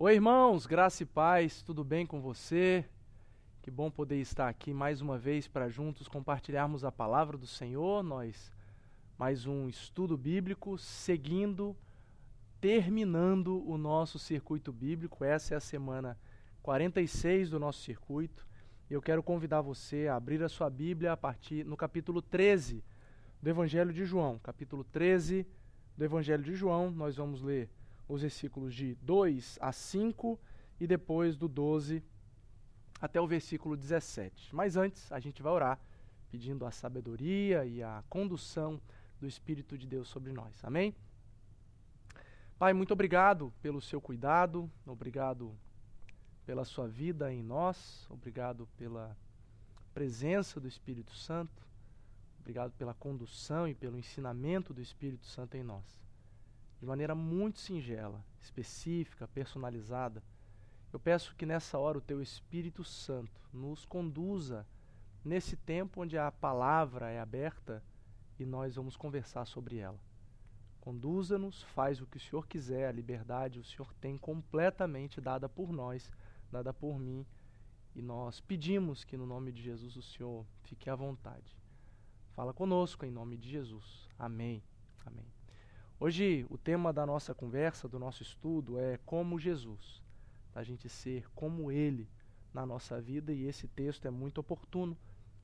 Oi, irmãos, graça e paz, tudo bem com você? Que bom poder estar aqui mais uma vez para juntos compartilharmos a palavra do Senhor. Nós, mais um estudo bíblico, terminando o nosso circuito bíblico. Essa é a semana 46 do nosso circuito. Eu quero convidar você a abrir a sua Bíblia no capítulo 13 do Evangelho de João. Capítulo 13 do Evangelho de João, nós vamos ler os versículos de 2 a 5 e depois do 12 até o versículo 17. Mas antes, a gente vai orar, pedindo a sabedoria e a condução do Espírito de Deus sobre nós. Amém? Pai, muito obrigado pelo seu cuidado, obrigado pela sua vida em nós, obrigado pela presença do Espírito Santo, obrigado pela condução e pelo ensinamento do Espírito Santo em nós. De maneira muito singela, específica, personalizada, eu peço que nessa hora o Teu Espírito Santo nos conduza nesse tempo onde a palavra é aberta e nós vamos conversar sobre ela. Conduza-nos, faz o que o Senhor quiser, a liberdade o Senhor tem completamente dada por nós, dada por mim, e nós pedimos que no nome de Jesus o Senhor fique à vontade. Fala conosco em nome de Jesus. Amém. Amém. Hoje o tema da nossa conversa, do nosso estudo é como Jesus, a gente ser como Ele na nossa vida, e esse texto é muito oportuno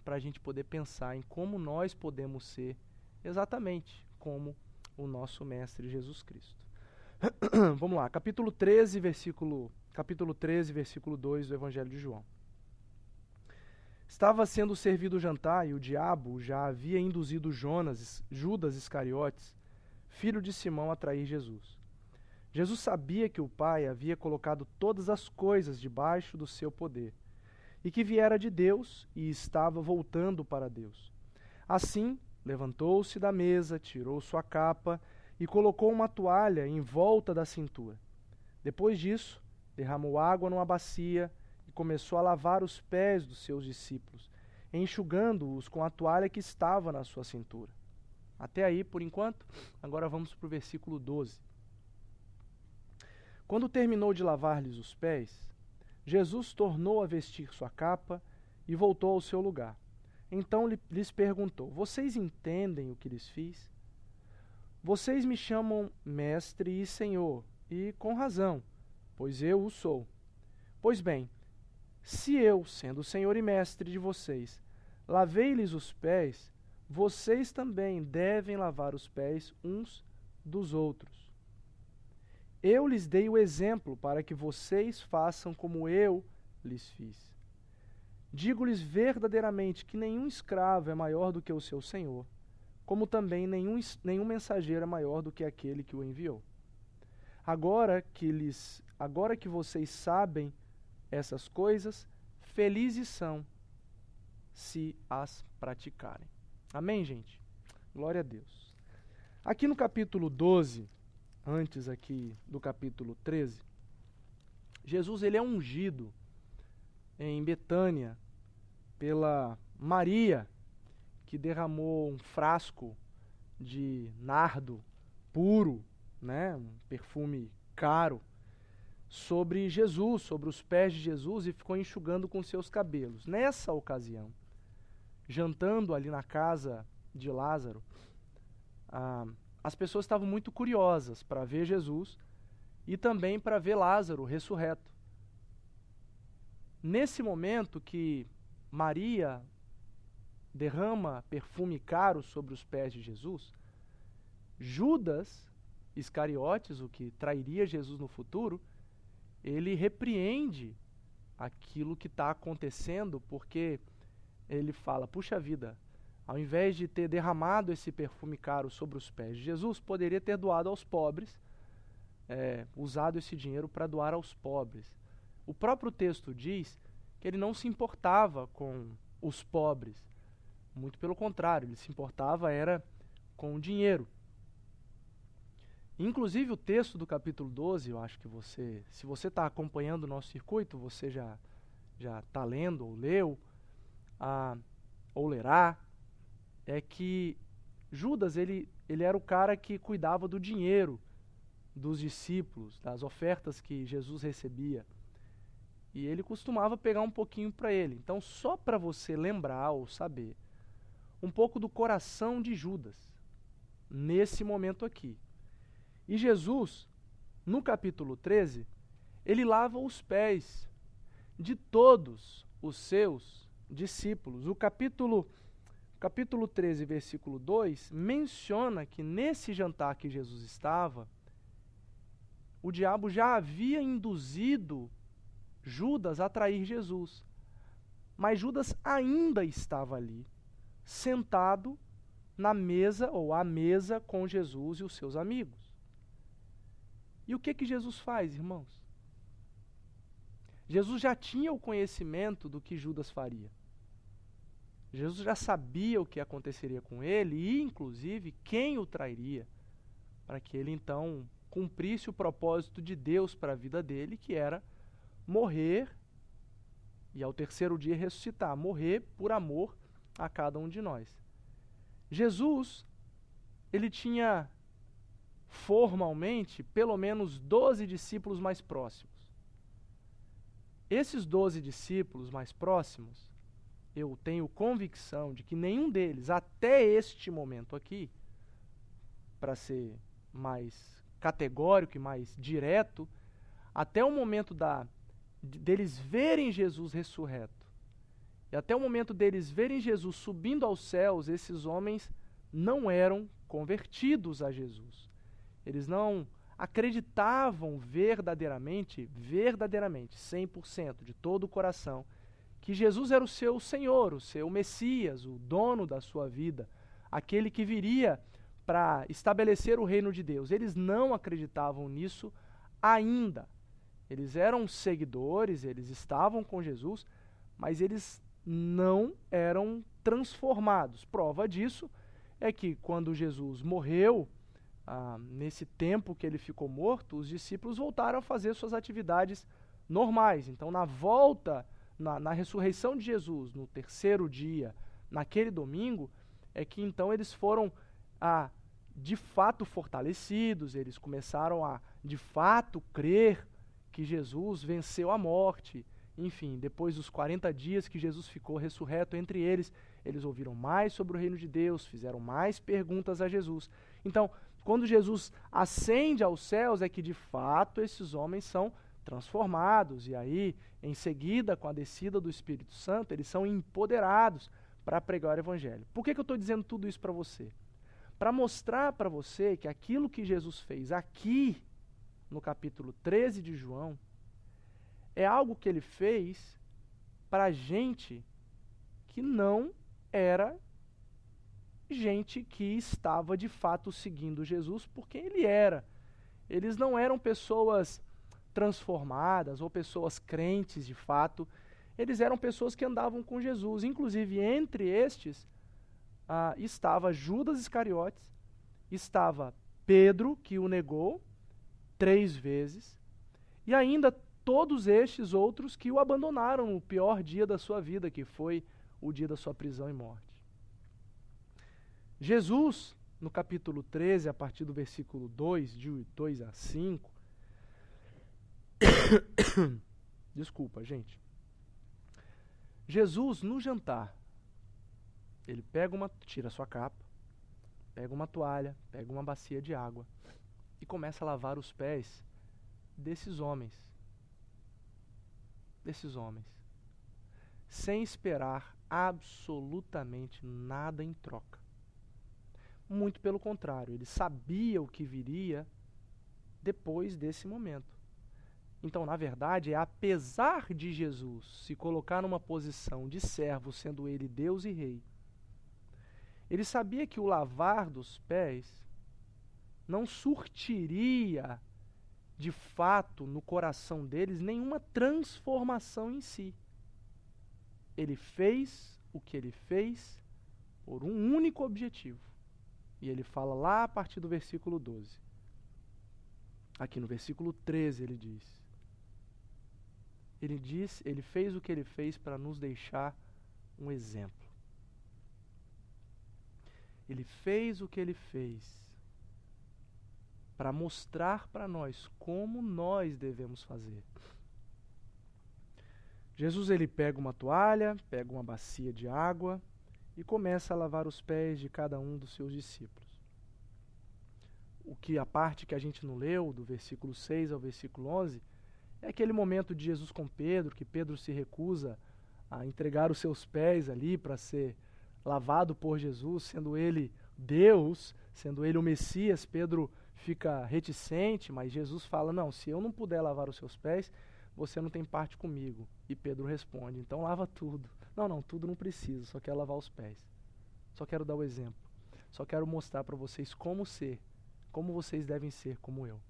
para a gente poder pensar em como nós podemos ser exatamente como o nosso Mestre Jesus Cristo. Vamos lá, capítulo 13, versículo 2 do Evangelho de João. Estava sendo servido o jantar e o diabo já havia induzido Judas Iscariotes, filho de Simão, a trair Jesus. Jesus sabia que o Pai havia colocado todas as coisas debaixo do seu poder, e que viera de Deus e estava voltando para Deus. Assim, levantou-se da mesa, tirou sua capa e colocou uma toalha em volta da cintura. Depois disso, derramou água numa bacia e começou a lavar os pés dos seus discípulos, enxugando-os com a toalha que estava na sua cintura. Até aí, por enquanto. Agora vamos para o versículo 12. Quando terminou de lavar-lhes os pés, Jesus tornou a vestir sua capa e voltou ao seu lugar. Então lhes perguntou: Vocês entendem o que lhes fiz? Vocês me chamam mestre e senhor, e com razão, pois eu o sou. Pois bem, se eu, sendo senhor e mestre de vocês, lavei-lhes os pés, vocês também devem lavar os pés uns dos outros. Eu lhes dei o exemplo para que vocês façam como eu lhes fiz. Digo-lhes verdadeiramente que nenhum escravo é maior do que o seu senhor, como também nenhum mensageiro é maior do que aquele que o enviou. Agora que vocês sabem essas coisas, felizes são se as praticarem. Amém, gente? Glória a Deus. Aqui no capítulo 12, antes aqui do capítulo 13, Jesus ele é ungido em Betânia pela Maria, que derramou um frasco de nardo puro, né, um perfume caro, sobre Jesus, sobre os pés de Jesus, e ficou enxugando com seus cabelos. Nessa ocasião, jantando ali na casa de Lázaro, as pessoas estavam muito curiosas para ver Jesus e também para ver Lázaro ressurreto. Nesse momento que Maria derrama perfume caro sobre os pés de Jesus, Judas Iscariotes, o que trairia Jesus no futuro, ele repreende aquilo que está acontecendo, porque ele fala: puxa vida, ao invés de ter derramado esse perfume caro sobre os pés de Jesus, poderia ter doado aos pobres, usado esse dinheiro para doar aos pobres. O próprio texto diz que ele não se importava com os pobres, muito pelo contrário, ele se importava era com o dinheiro. Inclusive o texto do capítulo 12, eu acho que se você está acompanhando o nosso circuito, você já está lendo ou leu, ou lerá, é que Judas ele era o cara que cuidava do dinheiro dos discípulos, das ofertas que Jesus recebia. E ele costumava pegar um pouquinho para ele. Então, só para você lembrar ou saber um pouco do coração de Judas, nesse momento aqui. E Jesus, no capítulo 13, ele lava os pés de todos os seus discípulos. O capítulo 13, versículo 2, menciona que nesse jantar que Jesus estava, o diabo já havia induzido Judas a trair Jesus. Mas Judas ainda estava ali, sentado na mesa ou à mesa com Jesus e os seus amigos. E o que Jesus faz, irmãos? Jesus já tinha o conhecimento do que Judas faria. Jesus já sabia o que aconteceria com ele e, inclusive, quem o trairia, para que ele, então, cumprisse o propósito de Deus para a vida dele, que era morrer e, ao terceiro dia, ressuscitar. Morrer por amor a cada um de nós. Jesus, ele tinha, formalmente, pelo menos 12 discípulos mais próximos. Esses 12 discípulos mais próximos, eu tenho convicção de que nenhum deles, até este momento aqui, para ser mais categórico e mais direto, até o momento deles verem Jesus ressurreto, e até o momento deles verem Jesus subindo aos céus, esses homens não eram convertidos a Jesus. Eles não acreditavam verdadeiramente, 100%, de todo o coração, que Jesus era o seu Senhor, o seu Messias, o dono da sua vida, aquele que viria para estabelecer o reino de Deus. Eles não acreditavam nisso ainda. Eles eram seguidores, eles estavam com Jesus, mas eles não eram transformados. Prova disso é que quando Jesus morreu, nesse tempo que ele ficou morto, os discípulos voltaram a fazer suas atividades normais. Então, na volta, na ressurreição de Jesus, no terceiro dia, naquele domingo, é que então eles foram de fato fortalecidos, eles começaram a de fato crer que Jesus venceu a morte. Enfim, depois dos 40 dias que Jesus ficou ressurreto entre eles, eles ouviram mais sobre o reino de Deus, fizeram mais perguntas a Jesus. Então, quando Jesus ascende aos céus, é que de fato esses homens são transformados. E aí, em seguida, com a descida do Espírito Santo, eles são empoderados para pregar o Evangelho. Por que eu estou dizendo tudo isso para você? Para mostrar para você que aquilo que Jesus fez aqui, no capítulo 13 de João, é algo que ele fez para gente que não era gente que estava de fato seguindo Jesus por quem ele era. Eles não eram pessoas transformadas ou pessoas crentes de fato. Eles eram pessoas que andavam com Jesus. Inclusive, entre estes, estava Judas Iscariotes, estava Pedro, que o negou 3 vezes, e ainda todos estes outros que o abandonaram no pior dia da sua vida, que foi o dia da sua prisão e morte. Jesus, no capítulo 13, a partir do versículo 2, de 2 a 5, desculpa, gente. Jesus, no jantar, ele tira sua capa, pega uma toalha, pega uma bacia de água e começa a lavar os pés desses homens, sem esperar absolutamente nada em troca. Muito pelo contrário, ele sabia o que viria depois desse momento. Então, na verdade, apesar de Jesus se colocar numa posição de servo, sendo ele Deus e Rei, ele sabia que o lavar dos pés não surtiria, de fato, no coração deles, nenhuma transformação em si. Ele fez o que ele fez por um único objetivo. E ele fala lá a partir do versículo 12. Aqui no versículo 13 ele diz, ele fez o que ele fez para nos deixar um exemplo. Ele fez o que ele fez para mostrar para nós como nós devemos fazer. Jesus ele pega uma toalha, pega uma bacia de água e começa a lavar os pés de cada um dos seus discípulos. A parte que a gente não leu, do versículo 6 ao versículo 11, é aquele momento de Jesus com Pedro, que Pedro se recusa a entregar os seus pés ali para ser lavado por Jesus, sendo ele Deus, sendo ele o Messias. Pedro fica reticente, mas Jesus fala, não, se eu não puder lavar os seus pés, você não tem parte comigo. E Pedro responde, então lava tudo. Não, tudo não precisa, só quero lavar os pés. Só quero dar o exemplo. Só quero mostrar para vocês como vocês devem ser como eu.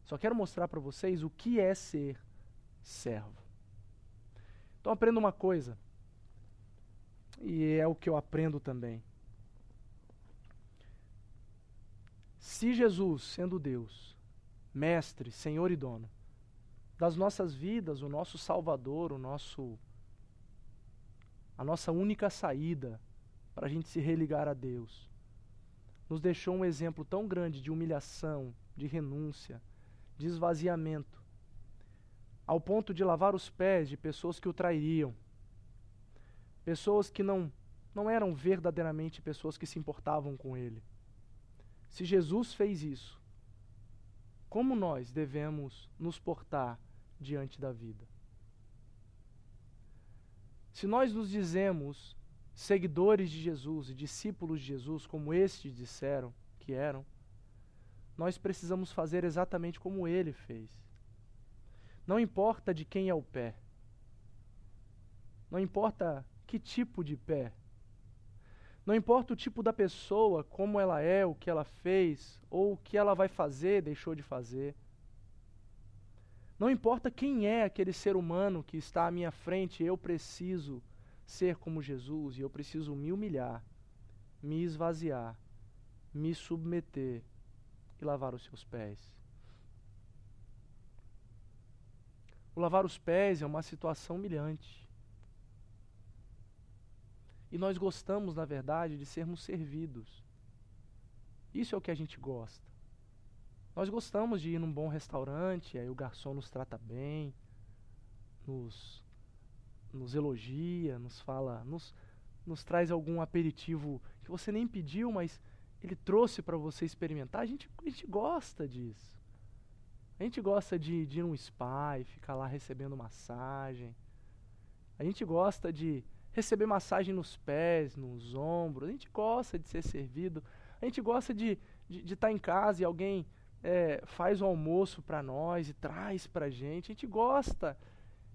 Só quero mostrar para vocês o que é ser servo. Então aprenda uma coisa, e é o que eu aprendo também. Se Jesus, sendo Deus, Mestre, Senhor e Dono das nossas vidas, o nosso Salvador, a nossa única saída para a gente se religar a Deus, nos deixou um exemplo tão grande de humilhação, de renúncia, de esvaziamento, ao ponto de lavar os pés de pessoas que o trairiam, pessoas que não eram verdadeiramente pessoas que se importavam com ele. Se Jesus fez isso, como nós devemos nos portar diante da vida? Se nós nos dizemos seguidores de Jesus e discípulos de Jesus, como estes disseram que eram, nós precisamos fazer exatamente como ele fez. Não importa de quem é o pé, não importa que tipo de pé, não importa o tipo da pessoa, como ela é, o que ela fez, ou o que ela vai fazer, deixou de fazer. Não importa quem é aquele ser humano que está à minha frente, eu preciso ser como Jesus e eu preciso me humilhar, me esvaziar, me submeter e lavar os seus pés. O lavar os pés é uma situação humilhante. E nós gostamos, na verdade, de sermos servidos. Isso é o que a gente gosta. Nós gostamos de ir num bom restaurante, aí o garçom nos trata bem, nos elogia, nos fala, nos traz algum aperitivo que você nem pediu, mas ele trouxe para você experimentar. A gente gosta disso. A gente gosta de ir num spa e ficar lá recebendo massagem. A gente gosta de receber massagem nos pés, nos ombros. A gente gosta de ser servido. A gente gosta de estar em casa e alguém faz o almoço para nós e traz para a gente. A gente gosta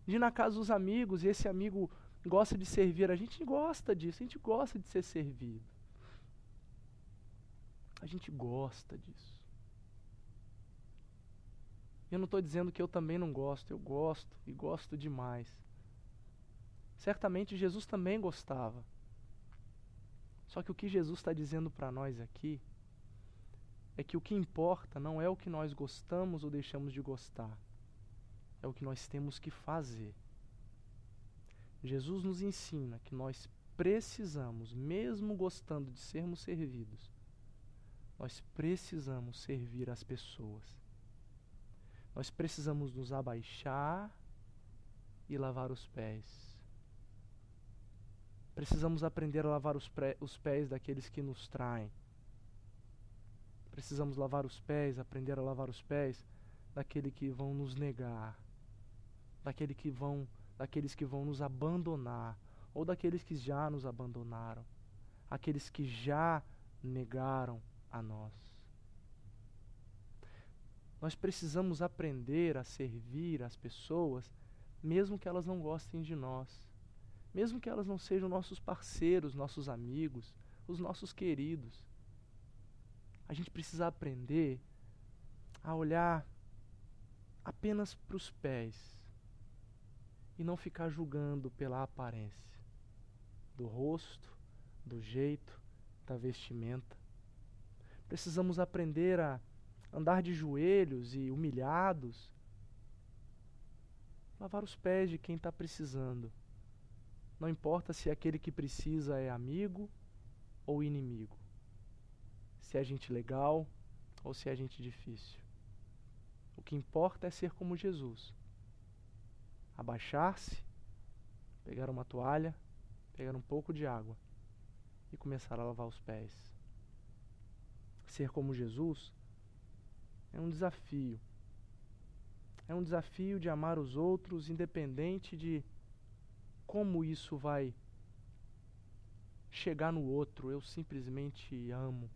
de ir na casa dos amigos e esse amigo gosta de servir. A gente gosta disso. A gente gosta de ser servido. A gente gosta disso. Eu não estou dizendo que eu também não gosto. Eu gosto e gosto demais. Certamente Jesus também gostava. Só que o que Jesus está dizendo para nós aqui é que o que importa não é o que nós gostamos ou deixamos de gostar. É o que nós temos que fazer. Jesus nos ensina que nós precisamos, mesmo gostando de sermos servidos, nós precisamos servir as pessoas. Nós precisamos nos abaixar e lavar os pés. Precisamos aprender a lavar os pés daqueles que nos traem. Precisamos lavar os pés, aprender a lavar os pés daqueles que vão nos negar, daqueles que vão nos abandonar, ou daqueles que já nos abandonaram, aqueles que já negaram a nós. Nós precisamos aprender a servir as pessoas, mesmo que elas não gostem de nós, mesmo que elas não sejam nossos parceiros, nossos amigos, os nossos queridos. A gente precisa aprender a olhar apenas para os pés e não ficar julgando pela aparência, do rosto, do jeito, da vestimenta. Precisamos aprender a andar de joelhos e humilhados, lavar os pés de quem está precisando. Não importa se aquele que precisa é amigo ou inimigo, se é gente legal ou se é gente difícil. O que importa é ser como Jesus. Abaixar-se, pegar uma toalha, pegar um pouco de água e começar a lavar os pés. Ser como Jesus é um desafio. É um desafio de amar os outros, independente de como isso vai chegar no outro. Eu simplesmente amo.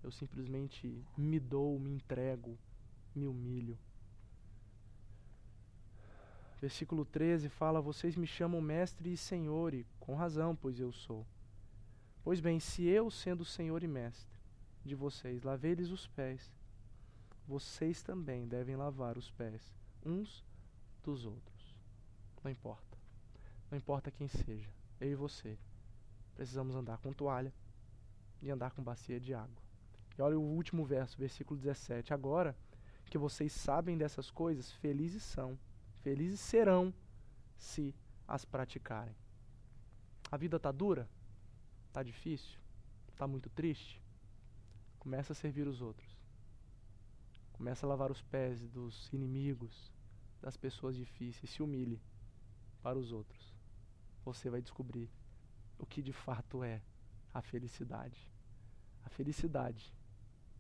Eu simplesmente me dou, me entrego, me humilho. Versículo 13 fala: vocês me chamam mestre e senhor, e com razão, pois eu sou. Pois bem, se eu, sendo senhor e mestre de vocês, lavei-lhes os pés, vocês também devem lavar os pés uns dos outros. Não importa. Não importa quem seja, eu e você precisamos andar com toalha e andar com bacia de água. E olha o último verso, versículo 17. Agora que vocês sabem dessas coisas, felizes serão se as praticarem. A vida está dura? Está difícil? Está muito triste? Começa a servir os outros. Começa a lavar os pés dos inimigos, das pessoas difíceis. Se humilhe para os outros. Você vai descobrir o que de fato é a felicidade. A felicidade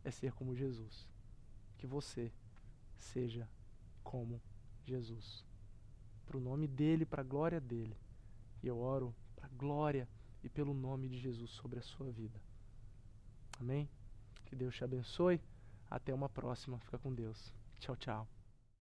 é ser como Jesus. Que você seja como Jesus. Para o nome dele, para a glória dele. E eu oro para a glória e pelo nome de Jesus sobre a sua vida. Amém? Que Deus te abençoe. Até uma próxima. Fica com Deus. Tchau, tchau.